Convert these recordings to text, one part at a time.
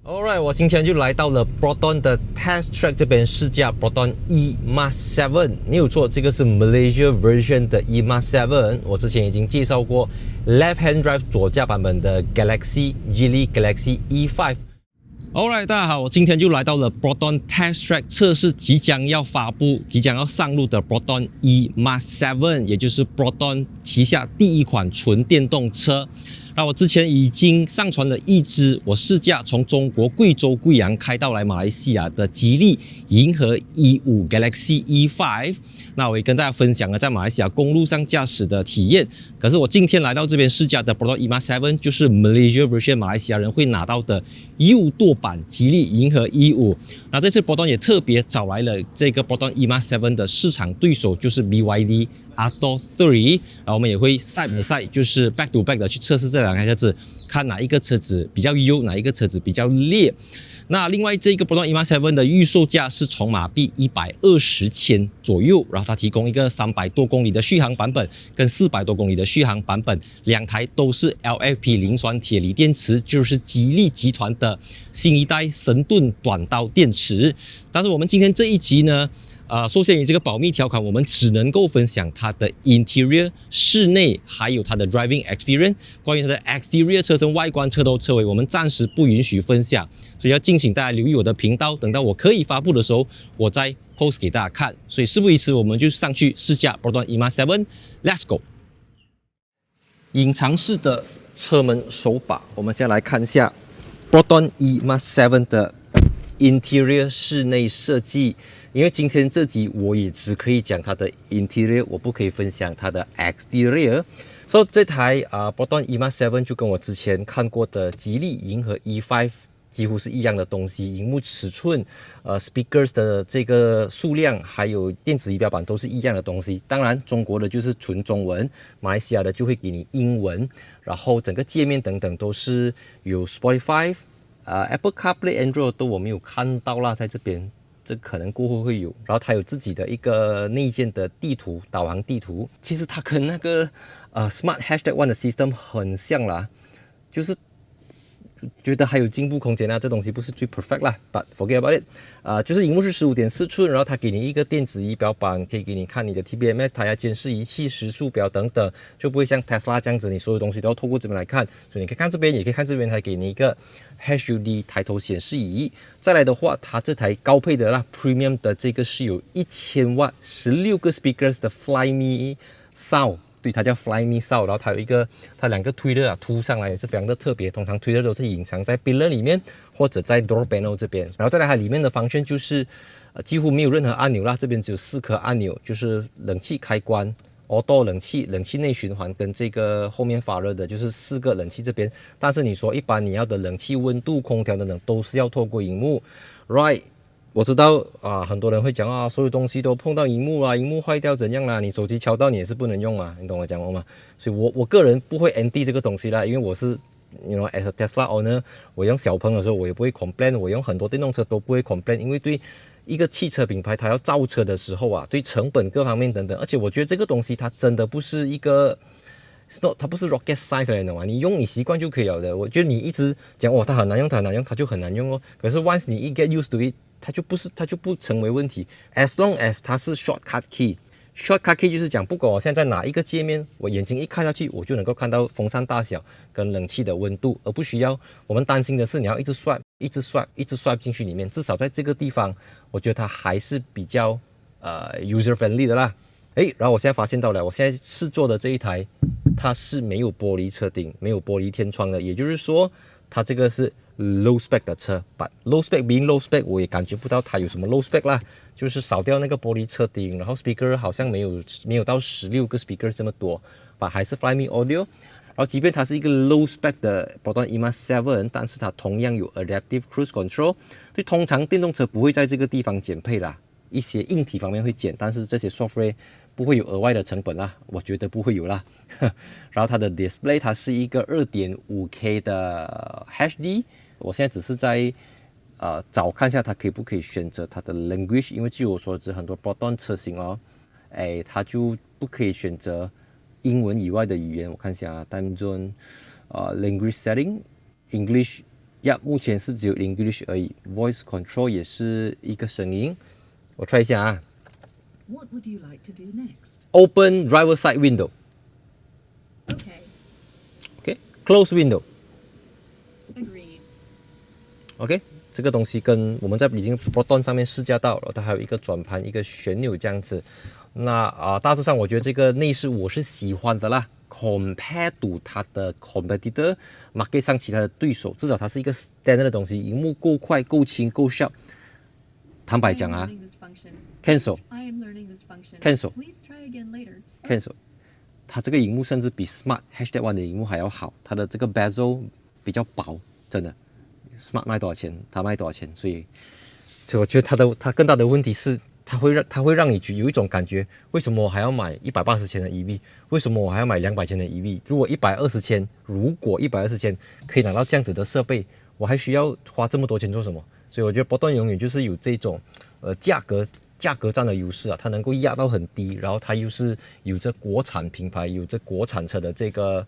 Alright，我今天就来到了 Proton 的 Test Track 这边试驾 Proton E-Mas 7，没有错，这个是 Malaysia version 的 E-Mas 7。我之前已经介绍过 Left Hand Drive 左驾版本的 Geely Galaxy E5。Alright， 大家好，我今天就来到了 Proton Test Track 测试即将要发布、即将要上路的 Proton E-Mas 7，也就是 Proton 旗下第一款纯电动车。那我之前已经上传了一支我试驾从中国贵州贵阳开到来马来西亚的吉利银河 E5 Galaxy E5。那我也跟大家分享了在马来西亚公路上驾驶的体验。可是我今天来到这边试驾的 Proton E-Mas 7，就是 Malaysia version 马来西亚人会拿到的右舵版吉利银河 E5。那这次 Proton 也特别找来了这个 Proton E-Mas 7的市场对手，就是 BYD。Atto 3，然后我们也会 side by side， 就是 back to back 的去测试这两台车子，看哪一个车子比较优，哪一个车子比较劣。那另外这个 Proton E-Mas 7的预售价是从马币120千左右，然后它提供一个300多公里的续航版本跟400多公里的续航版本，两台都是 LFP 磷酸铁锂电池，就是吉利集团的新一代神盾短刀电池。但是我们今天这一集呢，受限于这个保密条款，我们只能够分享它的 interior 室内，还有它的 driving experience。关于它的 exterior 车身外观、车头、车尾，我们暂时不允许分享，所以要敬请大家留意我的频道。等到我可以发布的时候，我再 post 给大家看。所以事不宜迟，我们就上去试驾 Proton E-Mas 7，Let's go！ 隐藏式的车门手把，我们先来看一下 Proton E-Mas 7的 interior 室内设计。因为今天这集我也只可以讲它的 interior， 我不可以分享它的 exterior。所以这台Proton E-Mas 7就跟我之前看过的吉利银河 E5 几乎是一样的东西，荧幕尺寸、speakers 的这个数量，还有电子仪表板都是一样的东西。当然，中国的就是纯中文，马来西亚的就会给你英文，然后整个界面等等都是有 Spotify、Apple CarPlay、Android 都我没有看到啦，在这边。这可能过后会有，然后它有自己的一个内建的地图，导航地图。其实它跟那个Smart #1的 system 很像啦，就是觉得还有进步空间啊，这东西不是最 perfect 啦 ，but forget about it。就是荧幕是15.4寸，然后它给你一个电子仪表板，可以给你看你的 TPMS、胎压监视仪器、时速表等等，就不会像 Tesla 这样子，你所有东西都要透过这边来看。所以你可以看这边，也可以看这边，还给你一个 HUD 抬头显示仪。再来的话，它这台高配的啦 Premium 的这个是有1000瓦、16个 speakers 的 Flyme Sound。对，它叫 Flyme Sound， 然后它两个推热凸上来也是非常的特别，通常推热都是隐藏在 pillar 里面或者在 door panel 这边。然后再来它里面的方向就是几乎没有任何按钮啦，这边只有4颗按钮，就是冷气开关、Auto 冷气内循环跟这个后面发热的，就是4个冷气这边。但是你说一般你要的冷气温度、空调等等都是要透过荧幕 ，right？我知道很多人会讲所有东西都碰到荧幕啦，荧幕坏掉怎样啦？你手机敲到你也是不能用啊，你懂我讲吗？所以我个人不会 anti 这个东西啦，因为我是as a Tesla owner， 我用小鹏的时候我也不会 complain， 我用很多电动车都不会 complain， 因为对一个汽车品牌它要造车的时候对成本各方面等等，而且我觉得这个东西它真的不是一个。它不是 rocket science 来的嘛，你用你习惯就可以了的。我觉得你一直讲它很难用，它就很难用哦。可是 once 你一 get used to it， 它就不成为问题。As long as 它是 shortcut key。shortcut key 就是讲，不管我现在在哪一个界面，我眼睛一看下去，我就能够看到风扇大小跟冷气的温度，而不需要我们担心的是你要一直 swipe 进去里面。至少在这个地方，我觉得它还是比较user friendly 的啦。然后我现在发现到了，我现在试坐的这一台，它是没有玻璃车顶、没有玻璃天窗的，也就是说，它这个是 low spec 的车。But low spec being low spec， 我也感觉不到它有什么 low spec 啦，就是少掉那个玻璃车顶，然后 speaker 好像没有到16个 speaker 这么多，还是 Flyme Audio。然后即便它是一个 low spec 的 Proton E-Mas 7，但是它同样有 Adaptive Cruise Control。所以通常电动车不会在这个地方减配啦。一些硬体方面会减，但是这些 software 不会有额外的成本啦，我觉得不会有啦。然后它的 display 它是一个 2.5K 的 HD， 我现在只是在找看一下它可不可以选择它的 language， 因为据我所知很多 Proton 车型它就不可以选择英文以外的语言。我看一下time zone language setting English 呀，目前是只有 English 而已 ，Voice Control 也是一个声音。我 try 一下啊。What would you like to do next? Open driver side window. Okay, OK. Close window. agreed. OK. 这个东西跟我们在已经 Proton 上面试驾到了，它还有一个转盘、一个旋钮这样子。那大致上我觉得这个内饰我是喜欢的啦。Compare to 它的 competitor market 上其他的对手，至少它是一个 standard 的东西，荧幕够快、够轻、够 sharp。坦白讲啊 ，cancel cancel cancel，它这个荧幕甚至比 Smart #1 的荧幕还要好，它的这个 bezel 比较薄，真的。Smart 卖多少钱？它卖多少钱？所以我觉得它更大的问题是，它会让你有一种感觉，为什么我还要买180千的 EV？ 为什么我还要买200千的 EV？ 如果120千可以拿到这样子的设备，我还需要花这么多钱做什么？所以我觉得波段永远就是有这种价格战的优势啊，它能够压到很低，然后它又是有着国产品牌、有着国产车的这个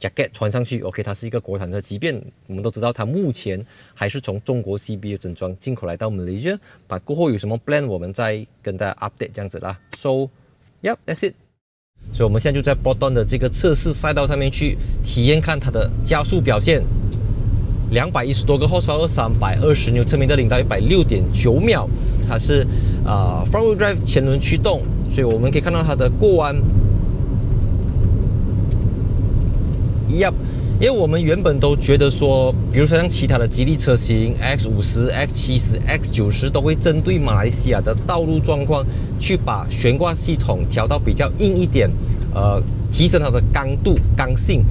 jacket 穿上去 ，OK， 它是一个国产车，即便我们都知道它目前还是从中国 CBA 整装进口来到 Malaysia， 把过后有什么 plan 我们再跟大家 update 这样子啦。So yep, that's it。所以我们现在就在波段的这个测试赛道上面去体验看它的加速表现。210多个 horsepower， 320牛车米的0到106.9秒，它是front wheel drive 前轮驱动，所以我们可以看到它的过弯。因为我们原本都觉得说，比如说像其他的吉利车型 X50、X70、X90 都会针对马来西亚的道路状况，去把悬挂系统调到比较硬一点，提升它的刚性。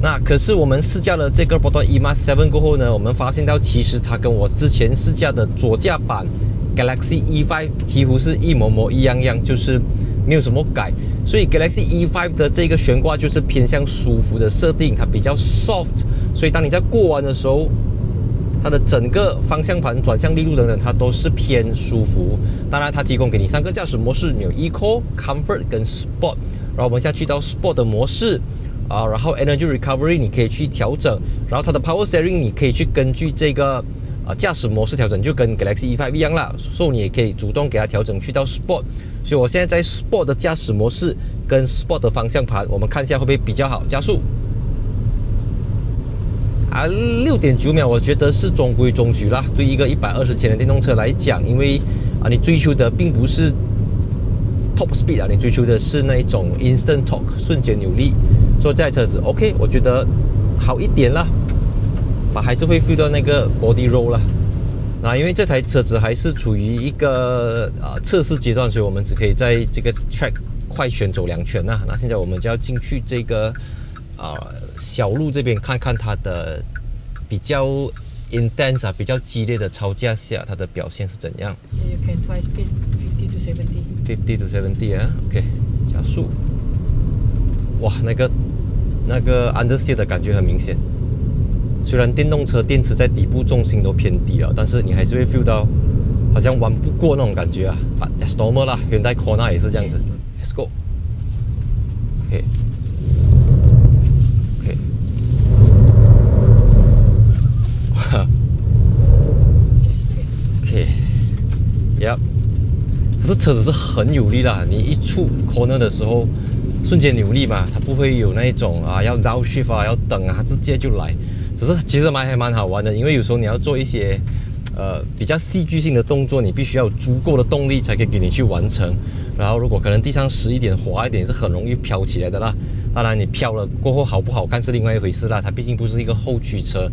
那可是我们试驾了这个 Proton E-MAX 7过后呢，我们发现到其实它跟我之前试驾的左驾版 Galaxy E5 几乎是一模一样，就是没有什么改。所以 Galaxy E5 的这个悬挂就是偏向舒服的设定，它比较 soft， 所以当你在过弯的时候，它的整个方向盘、转向力度等等，它都是偏舒服。当然，它提供给你3个驾驶模式，你有 Eco、Comfort 跟 Sport。然后我们现在去到 Sport 的模式。然后 Energy Recovery 你可以去调整，然后它的 Power Steering 你可以去根据这个驾驶模式调整，就跟 Galaxy E5 一样啦，所以你也可以主动给它调整去到 Sport。所以我现在在 Sport 的驾驶模式跟 Sport 的方向盘，我们看一下会不会比较好加速。6.9秒，我觉得是中规中矩啦，对一个120千的电动车来讲，因为你追求的并不是Top Speed 你追求的是那一种 Instant Torque 瞬间扭力，所以这台车子 OK， 我觉得好一点啦，还是会 feel 到那个 body roll 啦。那因为这台车子还是处于一个测试阶段，所以我们只可以在这个 track 快圈走2圈啦。那现在我们就要进去这个小路这边看看它的比较 intense 比较激烈的超驾下，它的表现是怎样。You can try speed 50 to 70. 50 to 70啊 ，OK， 加速。哇，那个 understeer 的感觉很明显。虽然电动车电池在底部重心都偏低了，但是你还是会 feel 到好像玩不过那种感觉啊。But that's normal 啦，Hyundai Kona 也是这样子。Let's go。OK。OK，Yep， 可是车子是很有力啦，你一出 corner 的时候，瞬间扭力嘛，它不会有那一种要 downshift 要等直接就来。只是其实还蛮好玩的，因为有时候你要做一些比较戏剧性的动作，你必须要有足够的动力才可以给你去完成。然后如果可能地上湿一点、滑一点，是很容易飘起来的啦。当然你飘了过后好不好看是另外一回事啦，它毕竟不是一个后驱车，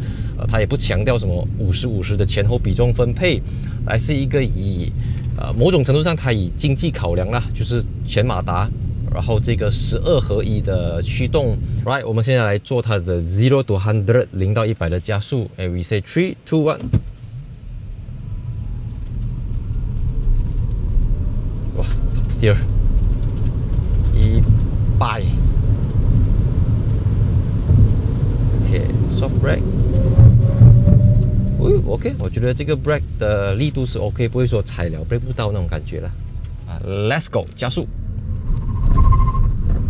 它也不强调什么50-50的前后比重分配，而是一个以某种程度上它以经济考量啦，就是全马达。然后这个12合一的驱动 ，right？ 我们现在来做它的0 to 100 0到100的加速。And we say 3, 2, 1。哇 ，top steer， 100。OK，soft brake。OK， 我觉得这个 brake 的力度是 OK， 不会说踩了 brake 不到那种感觉了。Let's go， 加速。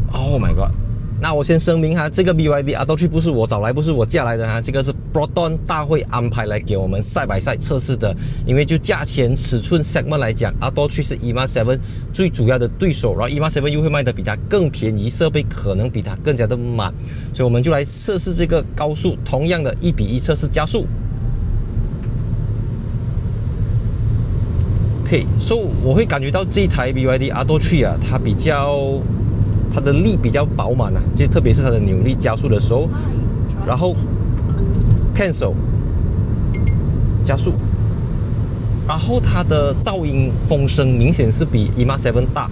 Oh my god！那我先声明哈，这个 BYD Atto 3不是我找来，不是我架来的哈，这个是 Proton 大会安排来给我们赛百赛测试的。因为就价钱、尺寸 segment 来讲，Atto 3是 EMA7 最主要的对手，然后 EMA7 又会卖的比它更便宜，设备可能比它更加的满，所以我们就来测试这个高速，同样的1:1测试加速。OK， 所以我会感觉到这台 BYD Atto 3啊，它的力比较饱满啊，就特别是它的扭力加速的时候，然后 cancel 加速，然后它的噪音风声明显是比 EMA7 大，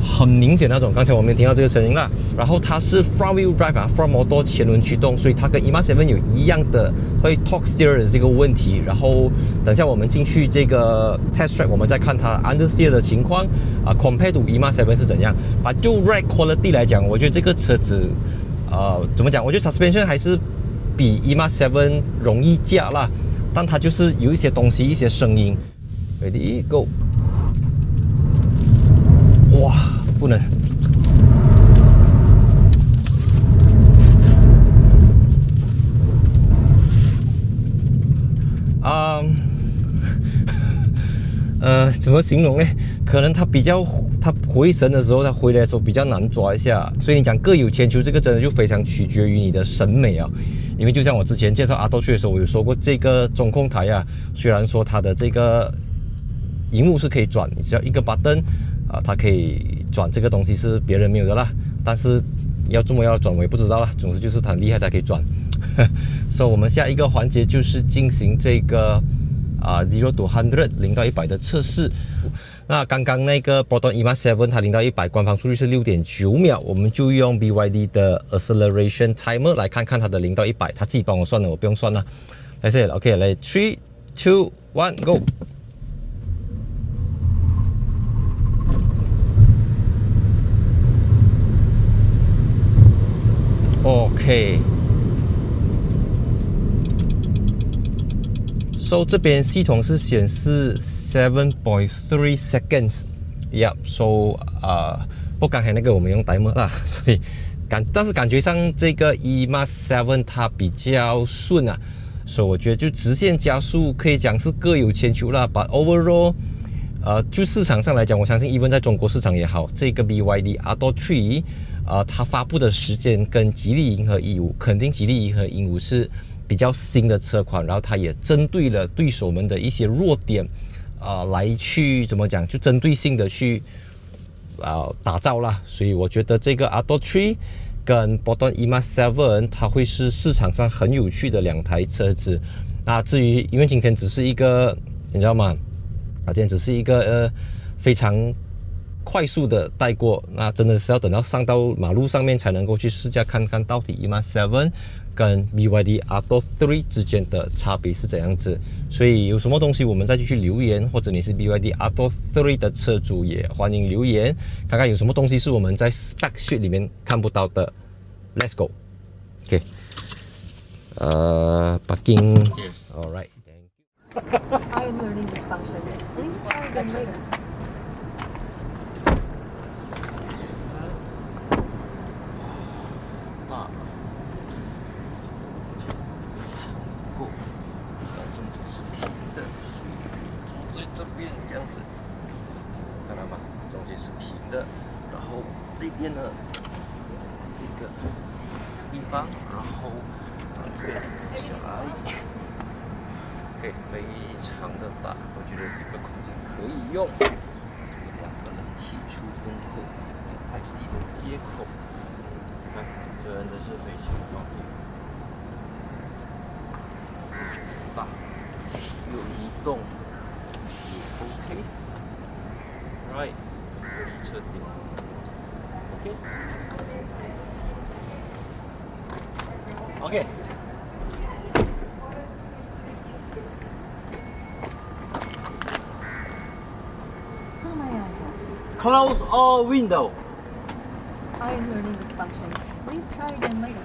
很明显那种。刚才我们听到这个声音了。然后它是 front wheel drive 啊 ，front motor 前轮驱动，所以它跟 EMA7 有一样的会 torque steer 的这个问题。然后等下我们进去这个 test track， 我们再看它 understeer 的情况啊 ，compared to EMA7 是怎样。把就 ride quality 来讲，我觉得这个车子怎么讲？我觉得 suspension 还是比 EMA7 容易驾啦，但它就是有一些东西，一些声音。Ready go！ 哇，不能。怎么形容呢？可能它回神的时候，它回来的时候比较难抓一下，所以你讲各有千秋，这个真的就非常取决于你的审美啊。因为就像我之前介绍Atto 3的时候，我有说过这个中控台啊，虽然说它的这个荧幕是可以转，你只要一个 button 它可以转这个东西是别人没有的啦，但是要转我也不知道啦，总之就是它很厉害，它可以转。所以我们下一个环节就是进行这个0 to 100 0到100的测试。那刚刚那个 Proton EMA7 它0到100官方数据是 6.9 秒，我们就用 BYD 的 acceleration timer 来看看它的0到100，它自己帮我算的，我不用算了。来， OK， 来 3 2 1 go。OK， so 这边系统是显示 7.3 seconds， so 不刚才那个我们用 timer 啦，所以但是感觉上这个 EMA7 它比较顺啊，所以我觉得就直线加速可以讲是各有千秋啦。But overall，就市场上来讲，我相信 even 在中国市场也好，这个 BYD Atto 3。它发布的时间跟吉利银河 E5， 肯定吉利银河 E5 是比较新的车款，然后它也针对了对手们的一些弱点，来去怎么讲，就针对性的去打造啦。所以我觉得这个 Atto 3跟 Proton EMA7 它会是市场上很有趣的两台车子。那至于因为今天只是一个，你知道吗？今天只是一个非常快速的带过，那真的是要等到上到马路上面才能够去试驾看看到底 EMA7 跟 BYD Atto 3之间的差别是怎样子。所以有什么东西我们再继续留言，或者你是 BYD Atto 3的车主也欢迎留言，看看有什么东西是我们在 spec sheet 里面看不到的。Let's go。OK。Parking. Yes. Alright. Thank you. I am learning this function. Please try again later. Right. 这边呢，这个地方，然后这边下来，OK， 非常的大，我觉得这个空间可以用。这边两个冷气出风口，Type C 的接口，看，真的是非常方便。大，有移动，也 OK。Right， 离车顶。OK。How may I help you? Close all window. I am learning this function. Please try again later.